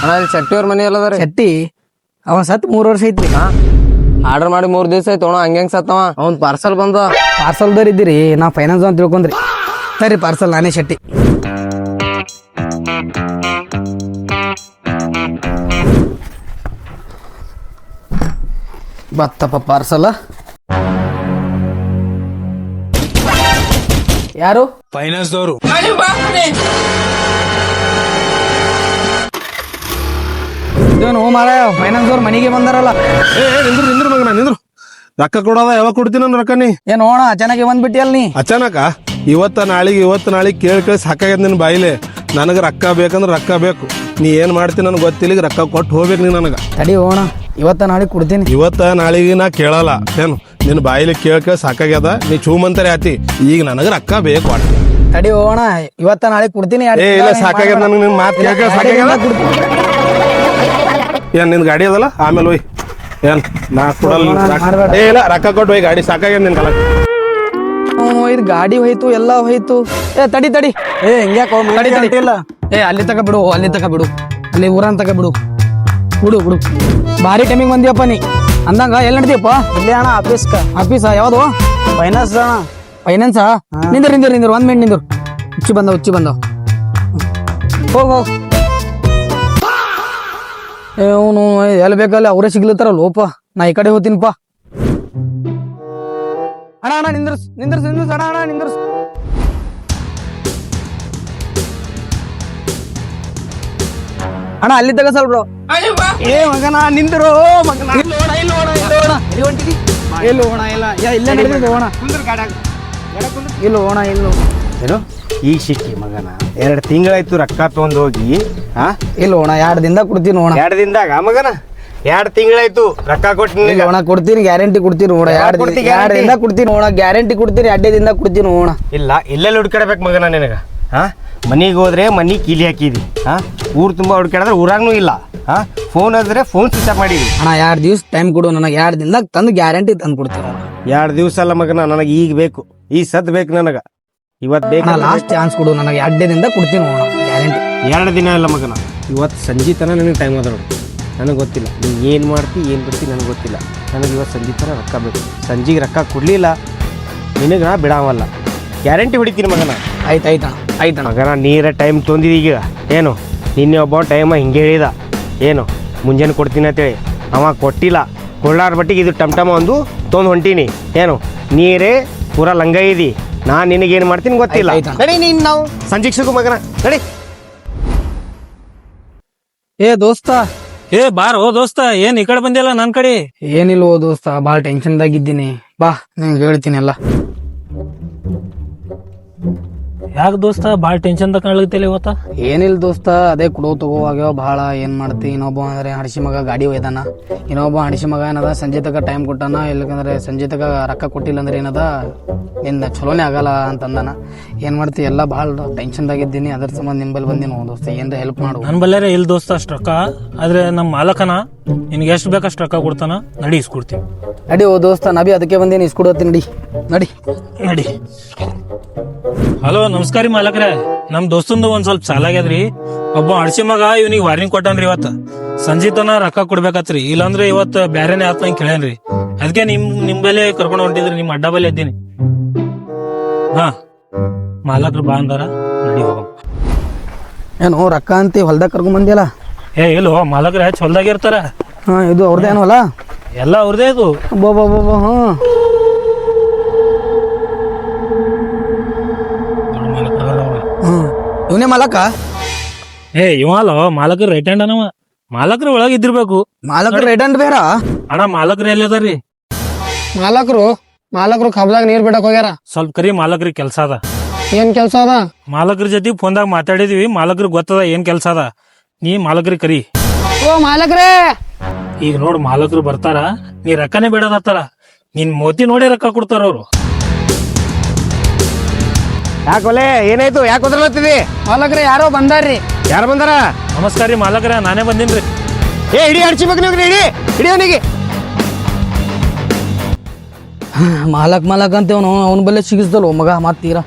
ಅಣ್ಣ ಇಲ್ಲಿ ಶೆಟ್ಟಿ ಅವ್ರ ಮನೆ ಎಲ್ಲದಾರಿ? ಶೆಟ್ಟಿ ಅವ ಸತ್ 3 ವರ್ಷ ಐತ್ರಿ. ಆರ್ಡರ್ ಮಾಡಿ 3 ದಿವಸ ಆಯ್ತು ಅಣ್ಣ. ಹಂಗೆ ಸತ್ತವ ಅವ್ನ್ ಪಾರ್ಸಲ್ ಬಂದ. ಪಾರ್ಸಲ್ದವ್ರು ಇದ್ದೀರಿ, ನಾ ಫೈನಾನ್ಸ್ ಅಂತ ತಿಳ್ಕೊಂಡ್ರಿ. ಸರಿ ಪಾರ್ಸಲ್ ನಾನೇ ಶೆಟ್ಟಿ. ಬತ್ತಪ್ಪ ಪಾರ್ಸಲ್. ಯಾರು? ಫೈನಾನ್ಸ್ ದವರು. ಇದೇನು ಮಾರಾಯ ಫೈನಾನ್ಸ್ ಅವ್ರು ಮನೆಗೆ ಬಂದಾರಲ್ಲ. ನಿಂದ್ರು ಮಗನ ನಿಂದ್ರು. ರೊಕ್ಕ ಕೊಡೋದ ಯಾವಾಗ ಕೊಡ್ತೀನಿ ನಾನು ರೊಕ್ಕ? ನೀ ಏನ್ ಹೋಣ ಚೆನ್ನಾಗಿ ಬಂದ್ಬಿಟ್ಟಿ ಅಲ್ ನೀ. ಅಚಾನಕ ಇವತ್ತ ನಾಳಿಗೆ ಕೇಳಿ ಸಾಕಾಗ್ಯದ ನಿನ್ ಬಾಯಿಲೆ. ನನಗೆ ರೊಕ್ಕ ಬೇಕಂದ್ರೆ ರೊಕ್ಕ ಬೇಕು. ನೀ ಏನ್ ಮಾಡ್ತೀನಿ ನನಗೆ ಗೊತ್ತಿಲ್ಲ. ರೊಕ್ಕ ಕೊಟ್ಟು ಹೋಗ್ಬೇಕು ನೀ ನನಗ. ತಡಿ ಹೋಣ, ಇವತ್ತ ನಾಳೆ ಕೊಡ್ತೀನಿ. ಇವತ್ತ ನಾಳಿಗೆ ನಾ ಕೇಳಲ್ಲ ಏನು. ನಿನ್ ಬಾಯಿಲೆ ಕೇಳಿ ಸಾಕಾಗ್ಯದ. ನೀ ಚೂಮಂತಾರೆ ಆತಿ. ಈಗ ನನಗೆ ರೊಕ್ಕ ಬೇಕು ಒಟ್ಟು. ತಡಿ ಹೋಣ, ಇವತ್ತ ನಾಳೆ ಕೊಡ್ತೀನಿ. ಏ ಇಲ್ಲ ಸಾಕಾಗ್ಯದ ನನಗೆ. ನಿನ್ ಮಾತು ಕೇಳ ಸಾಕಾಗ್ಯದ. ಏನ್ ನಿನ್ ಗಾಡಿ ಅದಲ್ಲ ಆಮೇಲೆ ಹೋಯ್. ಏನ್ ನಾ ಕೊಡಲ್ಲ. ಏ ಇಲ್ಲ ರೊಕ್ಕ ಕೊಟ್ಟು ಹೋಯ್. ಗಾಡಿ ಸಾಕಾಗ್ಯದ ನಿನ್ ಕಾಲ. ಇದು ಗಾಡಿ ಹೋಯ್ತು ಎಲ್ಲ ಹೋಯ್ತು. ಏ ತಡಿ ತಡಿ. ಏ ಹಿಂಗ್ಯಾಕ ತಡಿ ಇಲ್ಲ. ಏ ಅಲ್ಲಿ ತಕ ಬಿಡು, ಅಲ್ಲಿ ತಕ ಬಿಡು, ಅಲ್ಲಿ ಊರನ್ ತಕ ಬಿಡು. ಬಿಡು ಬಿಡು. ಭಾರಿ ಟೈಮಿಂಗ್ ಬಂದಿಯಪ್ಪ ನೀ. ಅಂದಂಗ ಎಲ್ಲಿ ನಡ್ದಿಯಪ್ಪ? ಇಲ್ಲಿ ಅಣ್ಣ ಆಫೀಸಾ? ಯಾವ್ದು? ಫೈನಾನ್ಸ್ ಅಣ್ಣ. ಫೈನಾನ್ಸಾ? ನಿಂದ್ರು 1 ಮಿನಿಟ್ ನಿಂದ್ರು. ಹುಚ್ಚಿ ಬಂದವ್. ಹೋಗ್ ಅವನು ಎಲ್ಲಿ ಬೇಕಲ್ಲ ಅವರೇ ಸಿಗ್ಲತ್ತಾರ ಲೋಪ. ನಾ ಈ ಕಡೆ ಹೋಗ್ತೀನಿಪ್ಪ. ಅಣ್ಣ ನಿಂದ್ರಸ್ ಅಣ್ಣ ನಿಂದ್ರಸ್. ಅಣ್ಣ ಅಲ್ಲಿ ತಗ ಸ್ವಲ್ಪ. ಏ ಮಗನ ನಿಂದ್ರು ಮಗನ. ಇಲ್ಲ ಈಗ ಸಿಕ್ಕಿ ಮಗನ 2 ತಿಂಗಳಾಯ್ತು ರೊಕ್ಕ ತಗೊಂಡ್ ಹೋಗಿ. ಇಲ್ಲ ಹೋಣ 2 ದಿನದಾಗ ಕೊಡ್ತೀನಿ ಹೋಣ. 2 ದಿನದಾಗ ಮಗನ 2 ತಿಂಗಳಾಯ್ತು ರೊಕ್ಕ ಕೊಟ್ಟಿನಿ ಹೋಣ. ಕೊಡ್ತೀನಿ, ಗ್ಯಾರಂಟಿ ಕೊಡ್ತೀನಿ ಹೋಣ. 2 ದಿನದಾಗ ಕೊಡ್ತೀನಿ ಹೋಣ. ಗ್ಯಾರಂಟಿ ಕೊಡ್ತೀನಿ. 2 ದಿನದಾಗ ಕೊಡ್ತೀನಿ ಹೋಣ. ಇಲ್ಲ ಇಲ್ಲೆಲ್ಲ ಹುಡ್ಕಾಡ್ಬೇಕು ಮಗನ ನಿನಗ. ಮನಿಗೆ ಹೋದ್ರೆ ಮನಿ ಕೀಲಿ ಹಾಕಿದಿ. ಊರ್ ತುಂಬಾ ಹುಡ್ಕಾಡಿದ್ರೆ ಊರಾಗ್ನೂ ಇಲ್ಲ. ಫೋನ್ ಆದ್ರೆ ಫೋನ್ ಸ್ವಿಚ್ ಆಫ್ ಮಾಡಿದಿ. ಅಣ್ಣ 2 ದಿವಸ ಟೈಮ್ ಕೊಡು ನನಗೆ. 2 ದಿನದಾಗ ತಂದು ಗ್ಯಾರಂಟಿ ತಂದು ಕೊಡ್ತೀನಿ. 2 ದಿವಸ ಅಲ್ಲ ಮಗನ, ನನಗೆ ಈಗ ಬೇಕು. ಈ ಸದ್ ಬೇಕು ನನಗ. ಇವತ್ತು ಬೇಕು. ಲಾಸ್ಟ್ ಚಾನ್ಸ್ ಕೊಡು ನನಗೆ. 2 ದಿನದಿಂದ ಕೊಡ್ತೀನಿ ಹೋಣ ಗ್ಯಾರಂಟಿ. 2 ದಿನ ಇಲ್ಲ ಮಗನ. ಇವತ್ತು ಸಂಜೆ ತನ ನನಗೆ ಟೈಮ್ ಅದ ನೋಡಿ. ನನಗೆ ಗೊತ್ತಿಲ್ಲ ನೀ ಏನು ಮಾಡ್ತಿ ಏನು ಬಿಡ್ತಿ ನನಗೆ ಗೊತ್ತಿಲ್ಲ. ನನಗೆ ಇವತ್ತು ಸಂಜೆ ತನ ರೊಕ್ಕ ಬೇಕು. ಸಂಜೆಗೆ ರೊಕ್ಕ ಕೊಡಲಿಲ್ಲ ನಿನಗೆ ನಾ ಬಿಡಾವಲ್ಲ. ಗ್ಯಾರಂಟಿ ಹೊಡಿತೀನಿ ಮಗನ. ಆಯ್ತು ಮಗನ ನೀರ ಟೈಮ್ ತೊಂದಿದ್ದು ಈಗ. ಏನು ನಿನ್ನೆ ಒಬ್ಬ ಟೈಮ ಹಿಂಗೆ ಹೇಳಿದ. ಏನು ಮುಂಜಾನೆ ಕೊಡ್ತೀನಿ ಅಂತೇಳಿ ಅವ ಕೊಟ್ಟಿಲ್ಲ. ಕೊಳ್ಳಾರ ಬಟ್ಟಿಗೆ ಇದು ಟಮ್ ಒಂದು ತೊಂದು ಹೊಂಟೀನಿ. ಏನು ನೀರೇ ಪೂರಾ ಲಂಗ ಇದಿ. ನಾನು ನಿನಗೇನು ಮಾಡ್ತೀನಿ ಗೊತ್ತಿಲ್ಲ. ನಡಿ ನೀನು ನಾವು ಸಂಜೆಗೆ ಸಿಗು ಮಗನ. ನಡಿ. ಏ ದೋಸ್ತ. ಏ ಬಾರೋ ದೋಸ್ತ, ಏನ್ ಈ ಕಡೆ ಬಂದಿಲ್ಲ ನನ್ ಕಡೆ? ಏನಿಲ್ವೋ ದೋಸ್ತ, ಭಾಳ ಟೆನ್ಷನ್ದಾಗಿದ್ದೀನಿ. ಬಾ ನಿಂಗೆ ಹೇಳ್ತೀನಿ ಎಲ್ಲ. ಯಾಕೆ ದೋಸ್ತ ಭಾಳ ಟೆನ್ಷನ್ ತಗೊಳ್ತಿಲ್ಲ ಇವತ್ತ? ಏನಿಲ್ಲ ದೋಸ್ತ, ಅದೇ ಕುಡೋ ತಗೋವಾಗ್ಯಾವ ಭಾಳ. ಏನ್ ಮಾಡ್ತಿ? ಇನ್ನೊಬ್ಬ ಅಂದ್ರೆ ಹಡಿಸಿ ಮಗ ಗಾಡಿ ಒಯ್ದಾನ. ಇನ್ನೊಬ್ಬ ಹಡಿಸಿ ಮಗ ಏನದ ಸಂಜೆ ತಕ ಟೈಮ್ ಕೊಟ್ಟಾನ. ಇಲ್ಲಕಂದ್ರೆ ಸಂಜೆ ತಕ ರೊಕ್ಕ ಕೊಟ್ಟಿಲ್ಲ ಅಂದ್ರೆ ಏನದ ನಿನ್ನ ಚಲೋನೇ ಆಗಲ್ಲ ಅಂತಂದಾನ. ಏನ್ ಮಾಡ್ತಿ? ಎಲ್ಲ ಭಾಳ ಟೆನ್ಷನ್ದಾಗಿದ್ದೀನಿ. ಅದ್ರ ಸಂಬಂಧ ನಿಂಬಲ್ಲಿ ಬಂದಿನ ದೋಸ್ತ, ಏನ್ರ ಹೆಲ್ಪ್ ಮಾಡು. ನನ್ ಬಲ್ಲಾರೆ ಇಲ್ಲ ದೋಸ್ತ ಅಷ್ಟು ರೊಕ್ಕ. ಆದ್ರೆ ನಮ್ಮ ಮಾಲಕನ ನಿನ್ಗೆ ಎಷ್ಟು ಬೇಕಷ್ಟು ರೊಕ್ಕ ಕೊಡ್ತಾನ. ನಡಿ ಇಸ್ಕೊಡ್ತೀನಿ. ನಡಿ ಓ ದೋಸ್ತ, ನಾ ಬಿ ಅದಕ್ಕೆ ಬಂದೇನಿ. ಇಸ್ಕೊಡತ್ತೀನಿ. ನಡಿ. ಹಲೋ ನಮಸ್ಕಾರ ಮಾಲಕ್ರೆ. ನಮ್ ದೋಸ್ತಂದು ಒಂದ್ ಸ್ವಲ್ಪ ಸಾಲ ಆಗ್ಯದ್ರಿ. ಒಬ್ಬ ಹಡ್ಸಿ ಮಗ ಇವ್ನಿಗೆ ವಾರ್ನಿಂಗ್ ಕೊಟ್ಟಾನ್ರಿ. ಇವತ್ತ ಸಂಜೆ ತನ ರೊಕ್ಕ ಕೊಡ್ಬೇಕತ್ರಿ. ಇಲ್ಲಾಂದ್ರೆ ಇವತ್ತು ಬ್ಯಾರೇನೆ ಆತ ಅಂತ ಕೇಳೇನ್ರಿ. ಅದಕ್ಕೆ ನಿಮ್ ಬೆಲೆ ಕರ್ಕೊಂಡು ಹೊಂಟಿದ್ರಿ. ನಿಮ್ ಅಡ್ಡ ಬೆಲೆ ಇದ್ದೀನಿ. ಮಾಲಕ್ರು ಬಾ ಅಂದಾರ. ನಡಿ ಹೋಗ. ಏನು ರೊಕ್ಕ ಅಂತ ಹೊಲ್ದಾಗ ಕರ್ಕೊಂಡ್ ಬಂದಿಯಲ್ಲ? ಏ ಇಲ್ಲೋ ಮಾಲಕ್ರ ಹೆಚ್ಚು ಹೊಲ್ದಾಗ ಇರ್ತಾರ. ಇದು ಅವ್ರದೇ ಏನೋ ಅಲ್ಲ? ಎಲ್ಲ ಅವ್ರದೇ ಇದು. ಇವನೇ ಮಾಲಕ? ಏ ಇವಲ್ಲೋ ಮಾಲಕರು ರೈಟ್ ಹ್ಯಾಂಡ್ ಅನವ. ಮಾಲಕರು ಒಳಗ ಇದ್ದಿರ್ಬೇಕು. ಮಾಲಕರು ರೈಟ್ ಹ್ಯಾಂಡ್ ಬೇರ? ಅಣ್ಣ ಮಾಲಕರು ಎಲ್ಲಿ ಅದಾರ್ರಿ? ಮಾಲಕರು ಕಬ್ಲಾಗ ನೀರ್ ಬಿಡಕ್ ಹೋಗ್ಯಾರ. ಸ್ವಲ್ಪ ಕರಿ ಮಾಲಕ್ರಿಗೆ ಕೆಲ್ಸ ಅದ. ಏನ್ ಕೆಲ್ಸ ಅದ? ಮಾಲಕರ ಜೊತೆ ಫೋನ್ದಾಗ ಮಾತಾಡಿದ್ವಿ. ಮಾಲಕರಿಗೆ ಗೊತ್ತದ ಏನ್ ಕೆಲ್ಸ ಅದ. ನೀ ಮಾಲಕರಿಗೆ ಕರಿ. ಓ ಮಾಲಕ್ರೇ, ಈಗ ನೋಡ್ ಮಾಲಕರು ಬರ್ತಾರ. ನೀ ರೊಕ್ಕನೇ ಬೇಡದತ್ತಾರ. ನಿನ್ ಮೋತಿ ನೋಡಿ ರೊಕ್ಕ ಕೊಡ್ತಾರ ಅವ್ರು. ಯಾಕೊಲೆ ಏನಾಯ್ತು? ಯಾಕೆ ಹೋದ್ರಲತ್ತಿದಿ? ಮಾಲಕ್ರೆ ಯಾರೋ ಬಂದಾರ್ರಿ. ಯಾರು ಬಂದಾರ? ನಮಸ್ಕಾರ ರೀ ಮಾಲಕರ, ನಾನೇ ಬಂದಿನ್ರಿ. ಏ ಹಿಡಿ ಹಡ್ಸಿ ಮಗ ನೀವು. ಹಿಡಿ ಅವನಿಗೆ. ಮಾಲಕ್ ಅಂತೇವನು ಅವನ ಬಲ್ಲೆ ಸಿಗಿಸ್ದಲ್ವ ಮಗ. ಮತ್ತೀರ